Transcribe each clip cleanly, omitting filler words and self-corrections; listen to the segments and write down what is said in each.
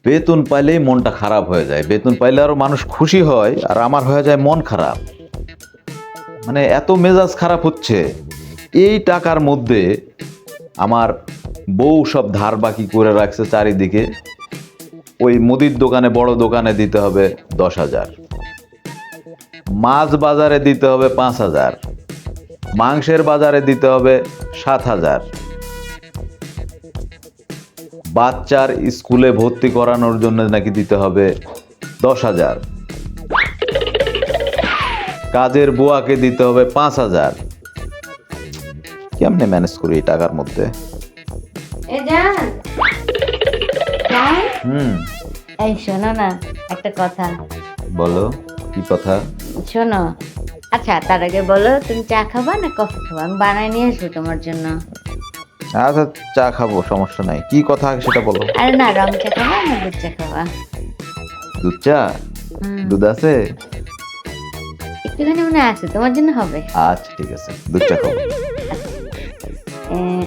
বেতন পাইলেই মনটা খারাপ হয়ে যায়, বেতন পাইলে আরো মানুষ খুশি হয়, আর আমার হয়ে যায় মন খারাপ। মানে এত মেজাজ খারাপ হচ্ছে, এই টাকার মধ্যে আমার বউ সব ধার বাকি করে রাখছে চারিদিকে। ওই মুদির দোকানে, বড় দোকানে দিতে হবে 10,000, মাছ বাজারে দিতে হবে 5,000, মাংসের বাজারে দিতে হবে 7,000, বাচ্চার স্কুলে ভর্তি করানোর জন্য নাকি দিতে হবে 10,000, কাজের বুয়াকে দিতে হবে 5,000। কেমনে ম্যানেজ করি এই টাকার মধ্যে? এই শোনো না, একটা কথা। বলো, কি কথা? শোনো, আচ্ছা তার আগে বলো, তুমি চা খাবা না কফি খাবা? আমি বানাই নিয়ে আসবো তোমার জন্য। আচ্ছা, চা খাবো, সমস্যা নাই। কি কথা সেটা বলো। আরে না, রং চা খাবা না দুধ চা খাবা? দুধ চা? দুধ আছে? একটুখানি মনে আছে, তোমার জন্য হবে। আচ্ছা ঠিক আছে, দুধ চা খাবো।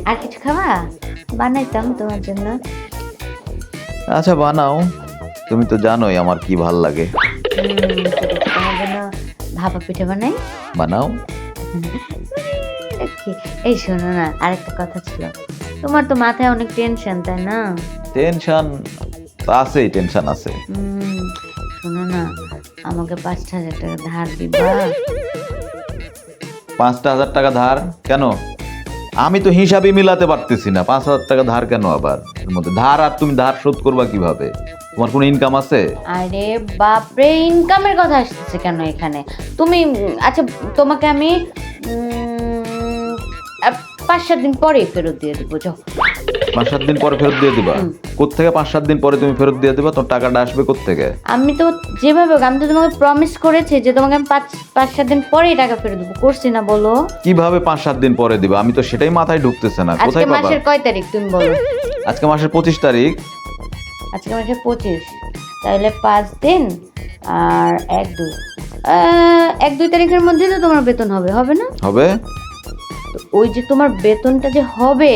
আর কিছু খাবা? বানাইতাম তোমার জন্য। আচ্ছা বানাও, তুমি তো জানোই আমার কি ভাল লাগে। ঠিক আছে, তোমার জন্য ভাপা পিঠা বানাই। বানাও। এই শোনো না, আরেকটা কথা ছিল। তোমার তো মাথায় অনেক টেনশন, তাই না? টেনশন আছেই, টেনশন আছে। শোনো না, আমাকে 5,000 টাকা ধার দিবা? 5,000 টাকা ধার কেন? আমি তো হিসাবই মিলাতে পারতেছি না। 5,000 টাকা ধার কেন আবার? এর মধ্যে ধার, আর তুমি ধার শোধ করবা কিভাবে? তোমার কোনো ইনকাম আছে? আরে বাপরে, ইনকামের কথা আসছে কেন এখানে? তুমি আচ্ছা, তোমাকে আমি 5-7 দিন পরে ফেরত দিয়ে দেবো। যাও। 5-7 দিন পরে ফেরত দিয়ে দিবা? কোত্থেকে 5-7 দিন পরে তুমি ফেরত দিয়ে দিবা? তোর টাকাটা আসবে কোত্থেকে? আমি তো যেভাবে হোক, আমি তো তোমাকে প্রমিস করেছি যে তোমাকে আমি 5-7 দিন পরেই টাকা ফেরত দেবো, করছি না? বলো কিভাবে 5-7 দিন পরে দিবা? আমি তো সেটাই মাথায় ঢুকতেছে না। আজকে কোথায় পাবা? মাসের কয় তারিখ তুমি বলো? আজকে মাসের 25 তারিখ। আজকে মাসের 25, তাহলে 5 দিন আর 1-2 তারিখের মধ্যে তো তোমার বেতন হবে, হবে না? হবে। তো ওই যে তোমার বেতনটা যে হবে,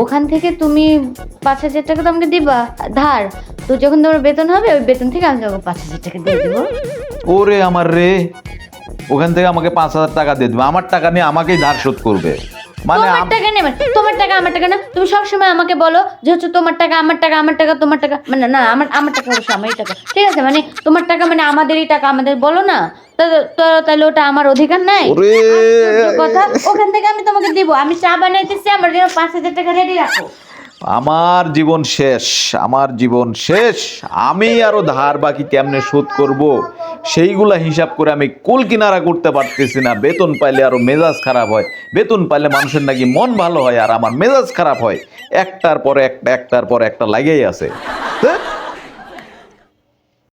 ওখান থেকে তুমি 5,000 টাকা তো আমাকে দিবা ধার। তো যখন তোমার বেতন হবে, ওই বেতন থেকে আমি তোমাকে 5,000 টাকা দিয়ে দেবো। ওরে আমার রে, ওখান থেকে আমাকে 5,000 টাকা দিয়ে দিবে? আমার টাকা নিয়ে আমাকেই ধার শোধ করবে? মানে তোমার টাকা নেবে? তোমার টাকা আমার টাকা না। তুমি সবসময় আমাকে বলো যে হচ্ছে তোমার টাকা আমার টাকা, আমার টাকা তোমার টাকা। মানে না, আমার টাকা অবশ্য আমারই টাকা, ঠিক আছে? মানে তোমার টাকা মানে আমাদেরই টাকা, আমাদের বলো না। তাহলে ওটা আমার অধিকার নাই? কথা, ওখান থেকে আমি তোমাকে দিব। আমি চা বানাইতেছি, আমার জন্য 5,000 টাকা রেডি রাখো। আমার জীবন শেষ, আমার জীবন শেষ। আমি আরো ধার বাকি কেমনে শোধ করব, সেইগুলা হিসাব করে আমি কুল কিনারা করতে পারতেছি না। বেতন পাইলে আরো মেজাজ খারাপ হয়, বেতন পাইলে মানুষের নাকি মন ভালো হয়, আর আমার মেজাজ খারাপ হয়। একটার পর একটা, একটার পর একটা লাগেই আছে।